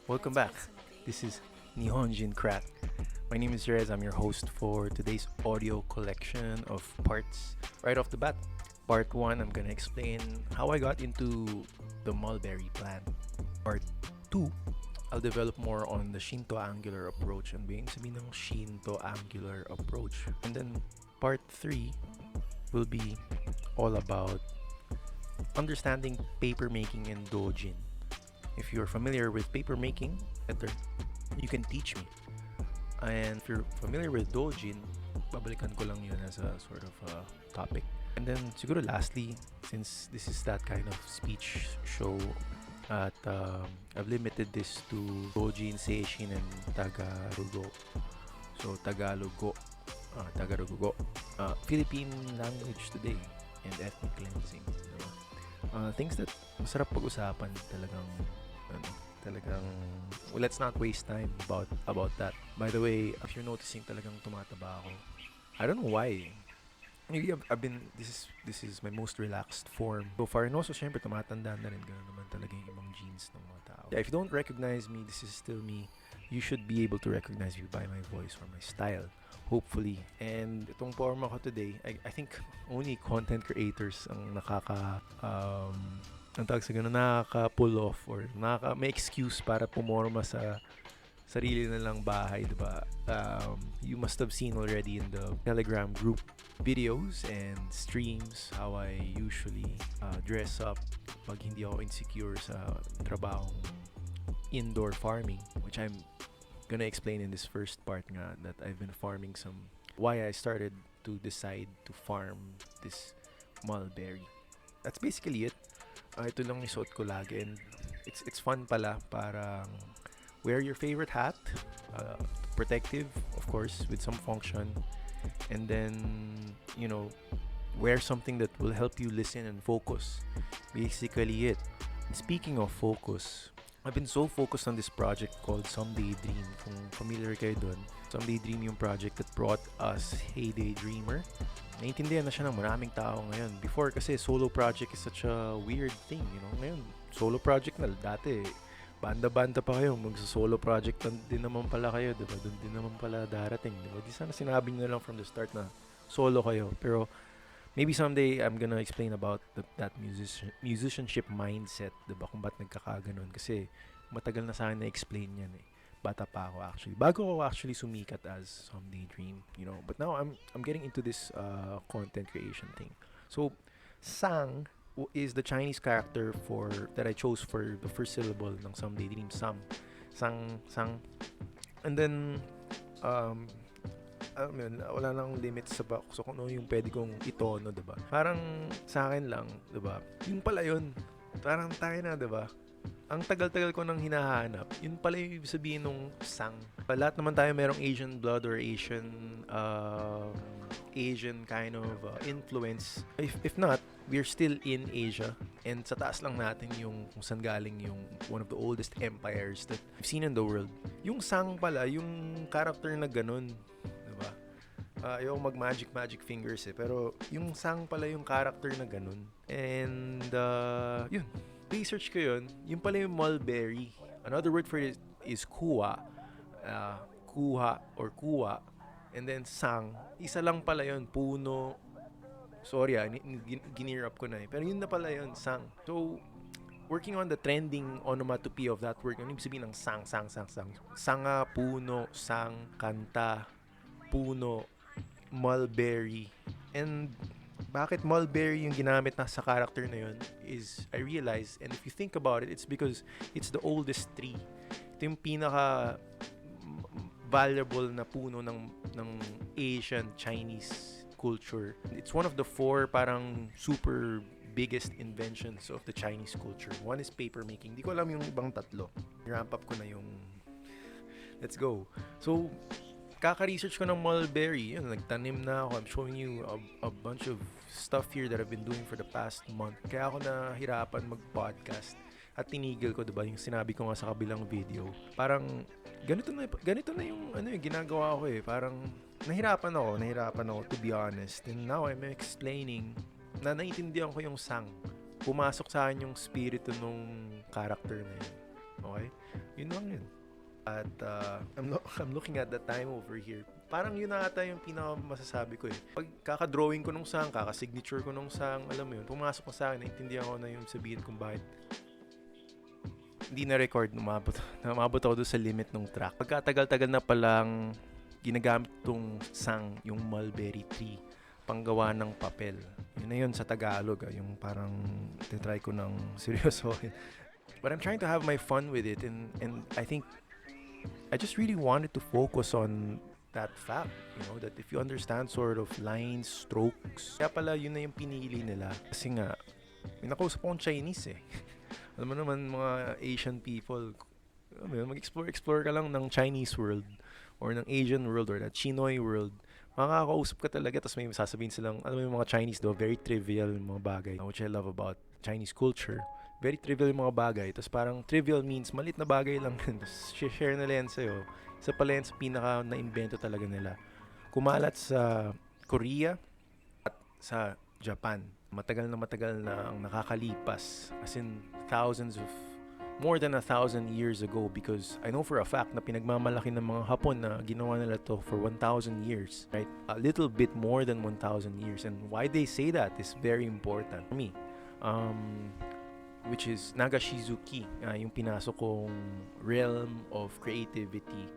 Welcome back. This is Nihonjin Crack. My name is Rez. I'm your host for today's audio collection of parts. Right off the bat, part 1, I'm gonna explain how I got into the mulberry plant. Part 2, I'll develop more on the Shinto angular approach and being sabihin ng Shinto angular approach. And then part 3 will be all about understanding paper making and dojin. If you're familiar with paper making, ito, you can teach me. And if you're familiar with dojin, babalikan ko lang yun as a sort of topic. And then siguro lastly, since this is that kind of speech show at I've limited this to dojin, seishin, and tagarugo. So Tagalogo, Tagarugo, Filipino Language today, and ethnic cleansing. Diba? Things that masarap pag-usapan talagang well, let's not waste time about that. By the way, if you're noticing talagang tumataba ako, I don't know why. Maybe I've been this is my most relaxed form so far, and also syempre tumatanda na rin, gano'n naman talaga yung ibang genes ng mga tao. Yeah, if you don't recognize me, this is still me. You should be able to recognize me by my voice or my style, hopefully. And itong forma ko today, I think only content creators ang ang tawag sa ganun, nakaka-pull off or may excuse para pumorma sa sarili na lang bahay, diba? You must have seen already in the Telegram group videos and streams how I usually dress up pag hindi ako insecure sa trabahong indoor farming, which I'm gonna explain in this first part nga that I've been farming why I started to decide to farm this mulberry. That's basically it. Ito lang isuot ko lagi, and it's fun pala. Parang wear your favorite hat, protective of course with some function, and then wear something that will help you listen and focus. Basically it. Speaking of focus, I've been so focused on this project called Somedaydream. Kung familiar kayo dun, Somedaydream yung project that brought us Heyday Dreamer. Naintindihan na siya ng maraming tao ngayon. Before kasi solo project is such a weird thing, Ngayon, solo project na. Dati, banda-banda pa kayo. Magsa-solo project din naman pala kayo, diba? Doon din naman pala darating, diba? Di sana sinabi nyo lang from the start na solo kayo. Pero, maybe someday, I'm gonna explain about that musicianship mindset, diba? Kung ba't nagkakaganon. Kasi, matagal na sa akin na-explain yan eh. Bata pa ako actually. Bago ako actually sumikat as Somedaydream, But now I'm getting into this content creation thing. So, sang is the Chinese character that I chose for the first syllable ng Somedaydream. Sang. And then, wala nang limits sa box. So, kung ano yung pwede kong itono, diba? Parang sa akin lang, diba? Yung pala yun. Parang tayo na, diba? Ang tagal-tagal ko nang hinahanap. Yun pala yung ibig sabihin nung sang. Lahat naman tayo merong Asian blood or Asian kind of influence. If not, we're still in Asia. And sa taas lang natin yung kung saan galing yung one of the oldest empires that we've seen in the world. Yung sang pala, yung character na ganun. Diba? Ayaw mag-magic fingers eh. Pero yung sang pala yung character na ganun. And yun. Research ko yun. Yung pala yung mulberry. Another word for it is kuwa. Kuha or kuwa. And then sang. Isa lang pala yun. Puno. Sorry ginear up ko na eh. Pero yun na pala yun. Sang. So, working on the trending onomatopoeia of that word. Ano ibig sabihin ng sang. Sanga, puno, sang, kanta, puno, mulberry. And bakit mulberry yung ginamit na sa character na yun is I realize, and if you think about it, it's because it's the oldest tree. Ito yung pinaka valuable na puno ng Asian Chinese culture. It's one of the 4 parang super biggest inventions of the Chinese culture. One is paper making. Di ko alam yung ibang tatlo. Ramp up ko na yung let's go. So, kaka-research ko ng mulberry. Yun, nagtanim na ako. I'm showing you a bunch of stuff here that I've been doing for the past month. Kaya ako nahirapan mag-podcast. At tinigil ko, diba, yung sinabi ko nga sa kabilang video. Parang, ganito na yung ginagawa ko eh. Parang, nahirapan ako, to be honest. And now I'm explaining naiintindihan ko yung sang. Pumasok sa akin yung spirito nung character na yun. Okay? Yun lang yun. At I'm looking at the time over here. Parang yun na ata yung pinaka masasabi ko eh. Pag kaka-drawing ko nung sang, kaka-signature ko nung sang, alam mo yun, pumasok ko sa akin, naintindihan ko na yung sabihin kung bakit hindi na-record, namabot ako doon sa limit ng track. Pagkatagal-tagal na palang ginagamit tong sang, yung mulberry tree, panggawa ng papel. Yun na yun sa Tagalog, yung parang tinatry ko ng seryosohin. But I'm trying to have my fun with it, and I think I just really wanted to focus on that fact, that if you understand sort of lines, strokes, kaya pala yun na yung pinili nila. Kasi nga, may nakausap akong Chinese eh. Alam mo naman mga Asian people, mag-explore ka lang ng Chinese world or ng Asian world or the Chinoy world. Makakausap ka talaga, tapos may sasabihin silang, alam mo yung mga Chinese very trivial yung mga bagay, which I love about Chinese culture. Very trivial yung mga bagay. Tapos parang trivial means malit na bagay lang. Tapos share nila yan sa'yo. Isa pala yan sa pinaka na-invento talaga nila. Kumalat sa Korea at sa Japan. Matagal na ang nakakalipas. As in more than 1,000 years ago, because I know for a fact na pinagmamalaki ng mga Hapon na ginawa nila to for 1,000 years. Right? A little bit more than 1,000 years. And why they say that is very important for me. Which is Nagashizuki, yung pinasok kong realm of creativity.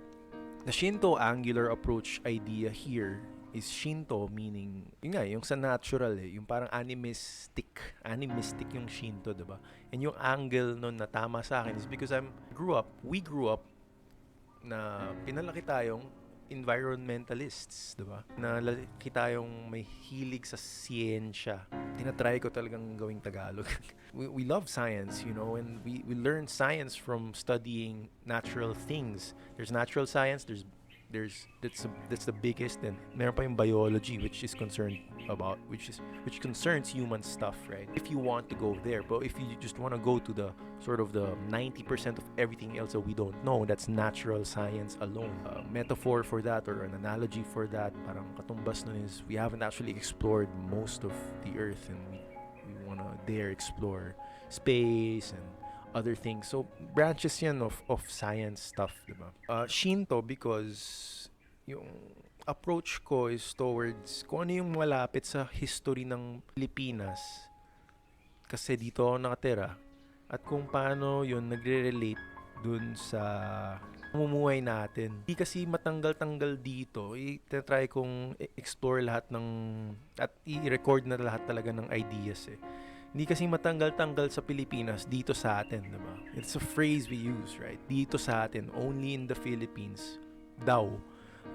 The Shinto angular approach idea here is Shinto meaning, yung sa natural yung parang animistic yung Shinto, diba? And yung angle nun na tama sa akin is because we grew up na pinalaki tayong environmentalists, diba? Na laki tayong may hilig sa siyensya. Tinatry ko talagang gawing Tagalog. we love science, and we learn science from studying natural things. There's natural science, that's the biggest, and meron pa yung biology which concerns human stuff, right? If you want to go there, but if you just want to go to the sort of the 90% of everything else that we don't know, that's natural science alone. A metaphor for that or an analogy for that, parang katumbas nun is we haven't actually explored most of the earth, and we want to dare explore space and other things. So branches yan of science stuff, diba? Shinto because yung approach ko is towards kung ano yung malapit sa history ng Pilipinas kasi dito ako nakatira at kung paano yun nagre-relate dun sa pamumuhay natin. Hindi kasi matanggal-tanggal dito. I-try kong explore lahat at i-record na lahat talaga ng ideas eh. Hindi kasi matanggal-tanggal sa Pilipinas, dito sa atin, diba? It's a phrase we use, right? Dito sa atin, only in the Philippines, daw,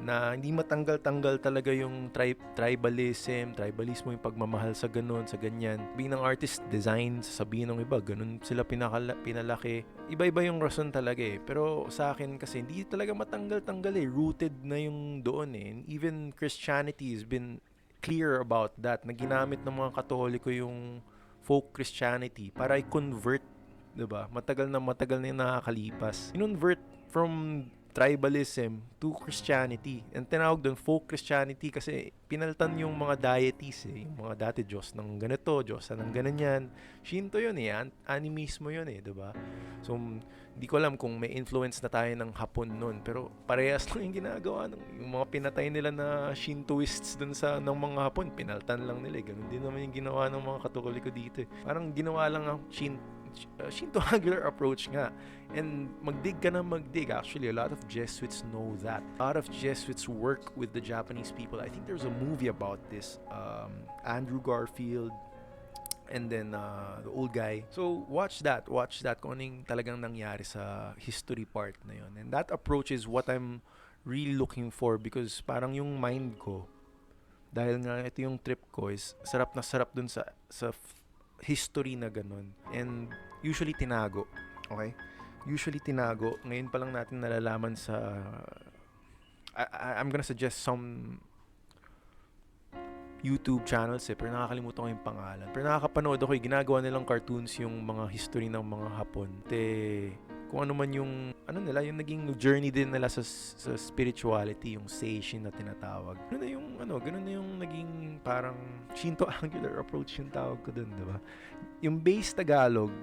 na hindi matanggal-tanggal talaga yung tribalismo, yung pagmamahal sa ganun, sa ganyan. Sabihin ng artist, design, sasabihin ng iba, ganun sila pinalaki. Iba-iba yung rason talaga eh. Pero sa akin kasi, hindi talaga matanggal-tanggal eh. Rooted na yung doon eh. And even Christianity has been clear about that, na ginamit ng mga Katoliko yung folk Christianity para i-convert, diba? Matagal na yung nakakalipas. I-convert from tribalism to Christianity. And tinawag doon folk Christianity kasi pinalitan yung mga deities eh. Yung mga dati Diyos ng ganito, Diyos ng ganyan. Shinto yun eh. Animismo yun eh, diba? So, hindi ko alam kung may influence na tayo ng Hapon nun. Pero parehas lang yung ginagawa yung mga pinatay nila na Shintoists dun ng mga Hapon. Pinaltan lang nila eh. Ganun din naman yung ginawa ng mga Katoliko dito eh. Parang ginawa lang ang Shinto angular approach nga. And magdig ka na magdig. Actually, a lot of Jesuits know that. A lot of Jesuits work with the Japanese people. I think there's a movie about this. Andrew Garfield and then the old guy. So watch that kung anong talagang nangyari sa history part na yun. And that approach is what I'm really looking for because parang yung mind ko, dahil nga ito yung trip ko, is sarap na sarap dun sa history na ganun. And usually tinago. Okay? Usually tinago. Ngayon pa lang natin nalalaman sa I'm gonna suggest some YouTube channels pero nakakalimutan ko yung pangalan. Pero nakakapanood ako ginagawa nilang cartoons yung mga history ng mga Hapon. Kung ano man yung nila, yung naging journey din nila sa spirituality, yung seishin na tinatawag. Ganun na yung naging parang Shinto angular approach yung tawag ko dun, diba? Yung Based Tagalog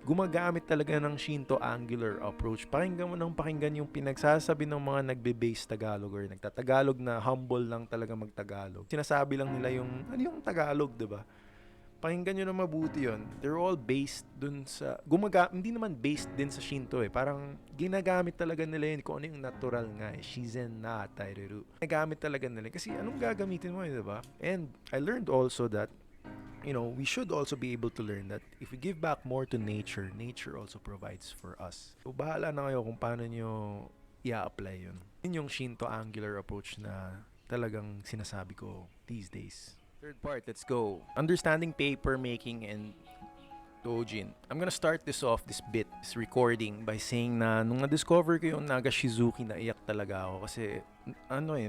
gumagamit talaga ng Shinto angular approach. Pakinggan mo ng pakinggan yung pinagsasabi ng mga nagbe-base Tagalog or nagtatagalog na humble lang talaga magtagalog. Sinasabi lang nila yung, ano yung Tagalog, diba? Pakinggan nyo na mabuti yun. They're all based dun sa... hindi naman based din sa Shinto eh. Parang ginagamit talaga nila yun kung ano yung natural nga eh. Shizen na taireru. Ginagamit talaga nila. Kasi anong gagamitin mo eh, diba? And I learned also that, you know, we should also be able to learn that if we give back more to nature, nature also provides for us. So bahala na kayo kung paano nyo i-apply yun. Yun yung Shinto angular approach na talagang sinasabi ko these days. Third part, let's go. Understanding paper making and dojin. I'm gonna start this recording, by saying na nung na-discover ko yung Naga Shizuki, naiyak talaga ako kasi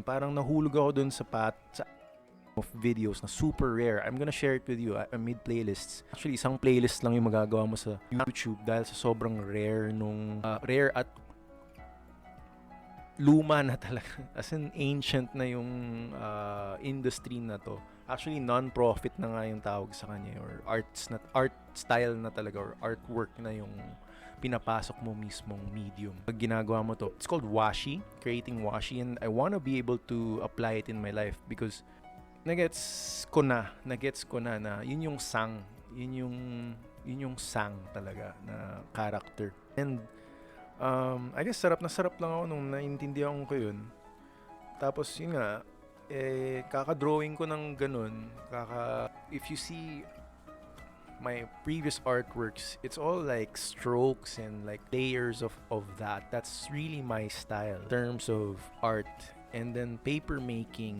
parang nahulog ako dun sa of videos na super rare. I'm gonna share it with you. I made playlists. Actually, isang playlist lang yung magagawa mo sa YouTube dahil sa sobrang rare rare at luma na talaga. As in, ancient na yung industry na to. Actually, non-profit na nga yung tawag sa kanya or art style na talaga or artwork na yung pinapasok mo mismong medium. Pag ginagawa mo to, it's called washi, creating washi, and I wanna be able to apply it in my life because nagets ko na na yun yung sang, yun yung sang talaga na character. And I guess sarap lang ako nung naintindihan ko yun. Tapos yun nga, kaka-drawing ko ng ganun. If you see my previous artworks, it's all like strokes and like layers of that. That's really my style in terms of art. And then paper making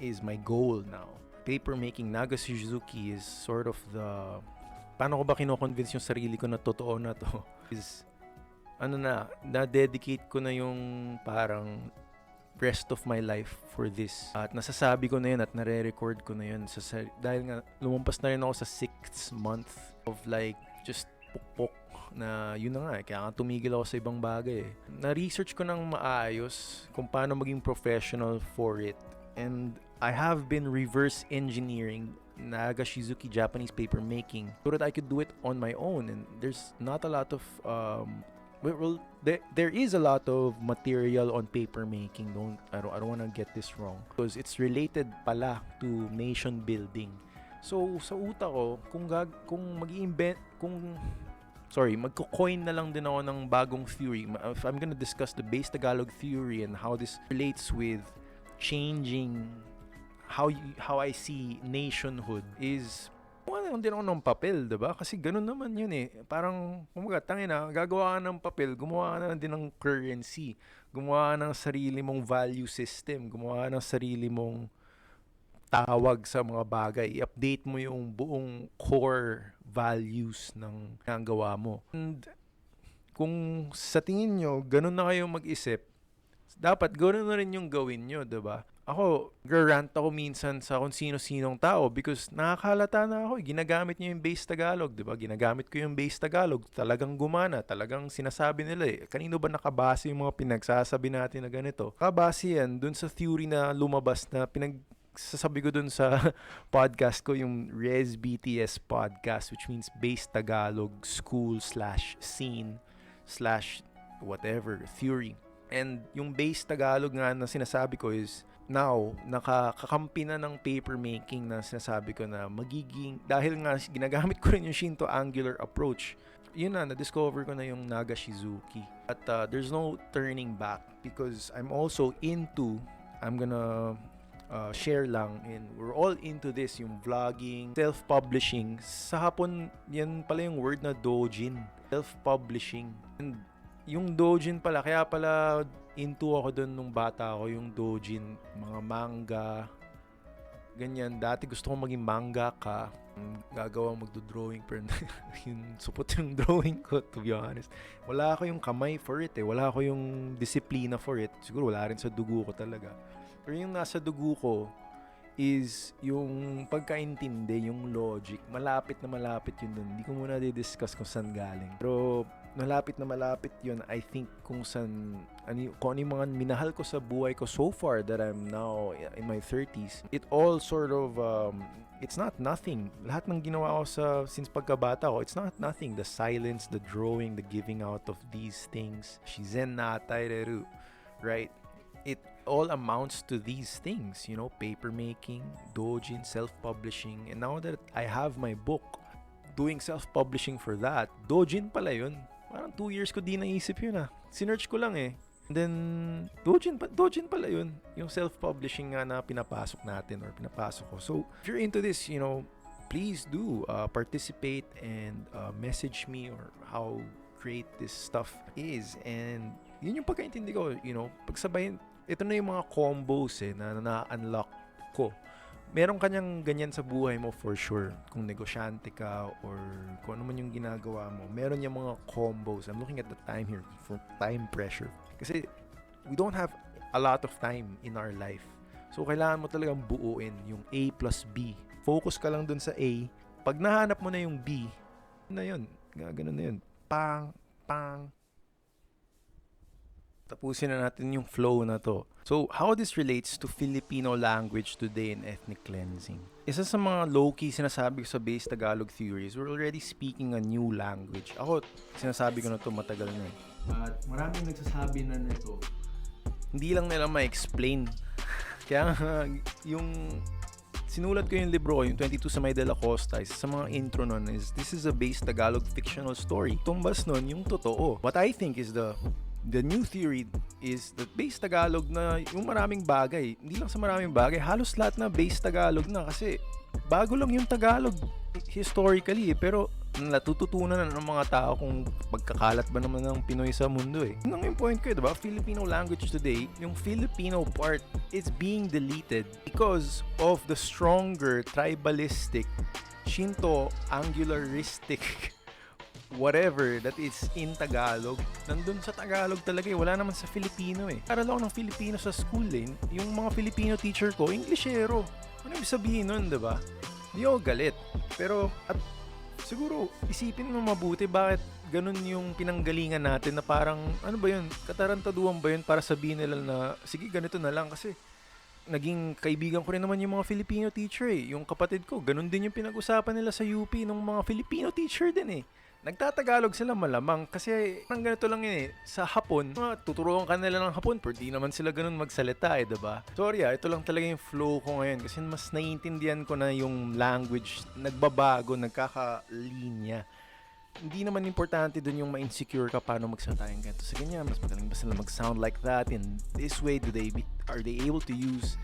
is my goal now. Paper making, Naga Shizuki is sort of the... Paano ko ba kino-convince yung sarili ko na totoo na to? Is na-dedicate ko na yung parang rest of my life for this. At nasasabi ko na yun at nare-record ko na yun. Dahil nga, lumampas na rin ako sa 6th month of like, just pukpok na yun na nga eh. Kaya nga tumigil ako sa ibang bagay eh. Na-research ko ng maayos kung paano maging professional for it. And I have been reverse engineering Naga Shizuki Japanese paper making so that I could do it on my own. And there's not a lot of there is a lot of material on paper making. I don't want to get this wrong because it's related pala to nation building. So sa utak ko, magko-coin na lang din ako ng bagong theory. If I'm gonna discuss the Based Tagalog theory and how this relates with changing how I see nationhood is din ako ng papel, diba? Kasi ganun naman yun eh. Parang, gagawa ka ng papel, gumawa ka na din ng currency, gumawa ka ng sarili mong value system, gumawa ka ng sarili mong tawag sa mga bagay, i-update mo yung buong core values ng ginagawa mo. And kung sa tingin nyo, ganun na kayo mag-isip, dapat ganun na rin yung gawin nyo, diba? Ako, rant ako minsan sa kung sino-sinong tao because nakakalata na ako. Ginagamit niyo yung Based Tagalog, di ba? Ginagamit ko yung Based Tagalog. Talagang gumana. Talagang sinasabi nila eh. Kanino ba nakabase yung mga pinagsasabi natin na ganito? Nakabase yan dun sa theory na lumabas na pinagsasabi ko dun sa podcast ko, yung Rezbt-S podcast, which means Based Tagalog School/Scene/ whatever theory. And yung Based Tagalog nga na sinasabi ko is now, nakakakampi na ng paper making na sinasabi ko na magiging, dahil nga ginagamit ko rin yung Shinto angular approach, yun na-discover ko na yung Naga Shizuki. At there's no turning back because I'm gonna share lang, and we're all into this, yung vlogging, self-publishing. Sa Hapon, yan pala yung word na dojin, self-publishing. And yung dojin pala, kaya pala into ako dun nung bata ako, yung dojin, mga manga, ganyan. Dati gusto kong maging mangaka, magdo-drawing, pero yung supot yung drawing ko, to be honest. Wala ako yung kamay for it eh, wala ako yung disiplina for it. Siguro wala rin sa dugo ko talaga. Pero yung nasa dugo ko is yung pagkaintindi, yung logic. Malapit yun dun. Hindi ko muna di-discuss kung saan galing. Pero malapit na malapit yun, I think kung ano yung mga minahal ko sa buhay ko so far that I'm now in my 30s, it all sort of, it's not nothing. Lahat ng ginawa ko since pagkabata ko, it's not nothing. The silence, the drawing, the giving out of these things, shizen na taireru, right? It all amounts to these things, you know, paper making, dojin, self-publishing, and now that I have my book, doing self-publishing for that, dojin pala yun. Parang 2 years ko di naisip yun Sinearch ko lang eh. And then, dojin pala yun. Yung self-publishing nga na pinapasok natin or pinapasok ko. So, if you're into this, you know, please do participate and message me or how great this stuff is. And yun yung pagkaintindi ko, you know, pagsabayin, ito na yung mga combos na na-unlock ko. Meron kanyang ganyan sa buhay mo for sure. Kung negosyante ka or kung ano man yung ginagawa mo, meron yung mga combos. I'm looking at the time here for time pressure. Kasi we don't have a lot of time in our life. So kailangan mo talagang buuin yung A plus B. Focus ka lang dun sa A. Pag nahanap mo na yung B, na yun. Ganun na yun. Pang. Tapusin na natin yung flow na to. So, how this relates to Filipino language today in ethnic cleansing? Isa sa mga low-key sinasabi ko sa Based Tagalog theories, we're already speaking a new language. Ako, sinasabi ko na to matagal na At maraming nagsasabi na nito, hindi lang nila ma-explain. Kaya yung sinulat ko yung libro ko, yung 22 sa May de la Costa, isa sa mga intro nun is, this is a Based Tagalog fictional story. Tumbas nun yung totoo. What I think is the new theory is that Based Tagalog na yung maraming bagay, hindi lang sa maraming bagay, halos lahat na Based Tagalog na kasi bago lang yung Tagalog historically pero natututunan na ng mga tao kung pagkakalat ba naman ng Pinoy sa mundo eh. Yun yung point ko diba? Filipino language today, yung Filipino part is being deleted because of the stronger tribalistic, Shinto angularistic whatever that is in Tagalog, nandun sa Tagalog talaga eh. Wala naman sa Filipino eh. Aral ako ng Filipino sa school eh. Yung mga Filipino teacher ko, Englishero. Ano yung sabihin nun, diba? Di ako galit. Pero, at siguro, isipin mo mabuti bakit ganun yung pinanggalingan natin na parang, ano ba yun? Katarantaduhan ba yun para sabihin nila na, sige, ganito na lang kasi naging kaibigan ko rin naman yung mga Filipino teacher eh. Yung kapatid ko, ganun din yung pinag-usapan nila sa UP ng mga Filipino teacher din eh. Nagtatagalog sila malamang kasi nang ganito lang yun eh. Sa Hapon, tuturuan ka nila ng Hapon pero di naman sila ganun magsalita eh, diba? Sorry ito lang talaga yung flow ko ngayon kasi mas naiintindihan ko na yung language nagbabago, nagkakalinya. Hindi naman importante dun yung ma-insecure ka paano magsalita yung ganito sa ganyan. Mas magaling ba sila mag-sound like that? In this way, are they able to use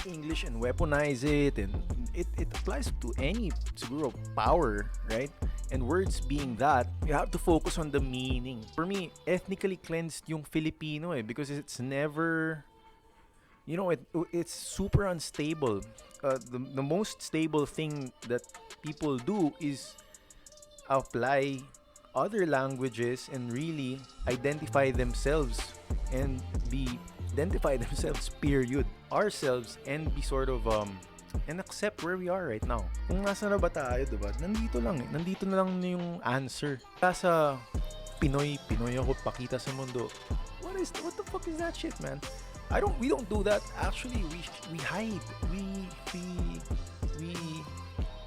English and weaponize it? And it applies to any siguro power, right? And words being that, you have to focus on the meaning. For me, ethnically cleansed yung Filipino eh, because it's never, you know, it's super unstable. The most stable thing that people do is apply other languages and really identify themselves and identify themselves, period, ourselves, and be sort of and accept where we are right now. Kung nasa na ba tayo, diba? Nandito lang eh. Nandito na lang yung answer. Sa Pinoy ako pakita sa mundo. What the fuck is that shit, man? We don't do that. Actually, we hide. We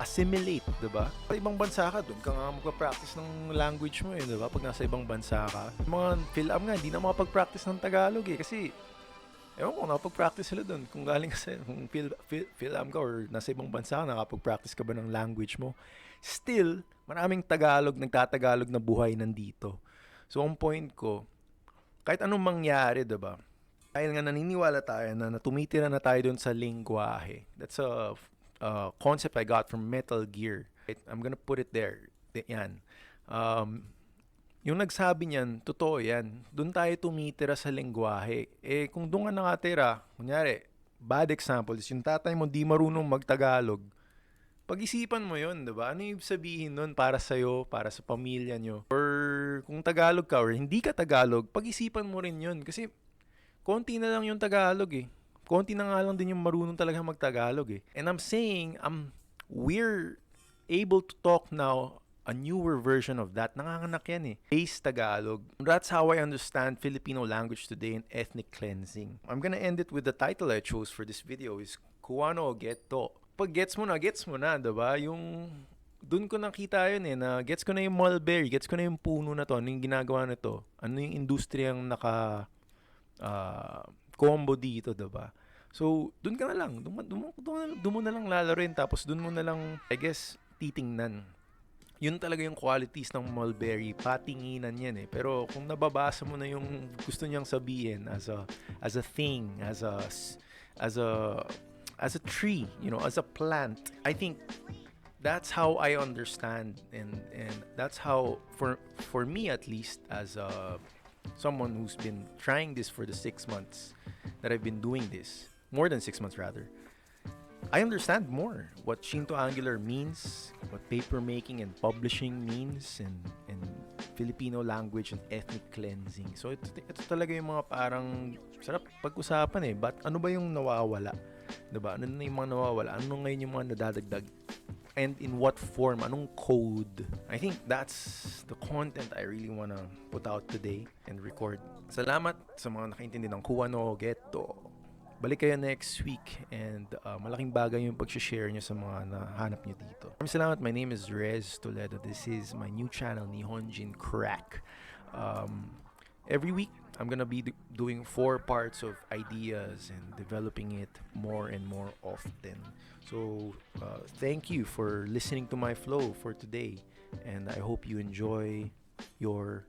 assimilate, diba? Sa ibang bansa ka, doon ka nga magpa-practice ng language mo eh, diba? Pag nasa ibang bansa ka. Mga Phil-Am nga, hindi na makapag-practice ng Tagalog eh. Kasi ewan ko, nakapag-practice sila doon. Kung galing ka kung Phil-Am ka or nasa ibang bansa, nakapag-practice ka ba ng language mo? Still, maraming nagtatagalog na buhay nandito. So, ang point ko, kahit anong mangyari, diba? Dahil nga naniniwala tayo na tumitira na tayo doon sa lingwahe. That's a concept I got from Metal Gear. Right? I'm gonna put it there. Yan. Yung nagsabi niyan, totoo yan. Doon tayo tumitira sa lengguwahe. Eh, kung doon ka nakatira, kunyari, bad example is yung tatay mo di marunong magtagalog. Pag-isipan mo yun, diba? Ano yung sabihin nun para sa'yo, para sa pamilya nyo? Or kung Tagalog ka or hindi ka Tagalog, pag-isipan mo rin yun. Kasi konti na lang yung Tagalog eh. Konti na nga lang din yung marunong talaga magtagalog eh. And I'm saying, we're able to talk now a newer version of that. Nanganganak yan eh. Based Tagalog. That's how I understand Filipino language today and ethnic cleansing. I'm gonna end it with the title I chose for this video is Kuwa No Getto. Pag gets mo na, diba? Yung dun ko nakita yun eh, na gets ko na yung mulberry, gets ko na yung puno na to, ano yung ginagawa na to, ano yung industriyang combo dito, diba? So, dun ka na lang, dun mo na lang lalaroin, tapos dun mo na lang, I guess, titingnan. Yun talaga yung qualities ng mulberry, patinginan yan eh. Pero kung nababasa mo na yung gusto niyang sabihin as a thing, as a tree, you know, as a plant, I think that's how I understand, and that's how for me at least, as someone who's been trying this for the 6 months that I've been doing this, more than 6 months rather, I understand more what Shinto Angular means, what paper making and publishing means, and Filipino language and ethnic cleansing. So ito talaga yung mga parang sarap pag-usapan eh. But ano ba yung nawawala? Diba? Ano na yung mga nawawala? Ano ngayon yung mga nadadagdag? And in what form? Anong code? I think that's the content I really wanna put out today and record. Salamat sa mga nakaintindi ng Kuwa No Getto. Balik kayo next week, and malaking bagay yung pag-share nyo sa mga nahanap nyo dito. Maraming salamat. My name is Rez Toledo. This is my new channel, Nihonjin Crack. Every week, I'm gonna be doing 4 parts of ideas and developing it more and more often. So, thank you for listening to my flow for today, and I hope you enjoy your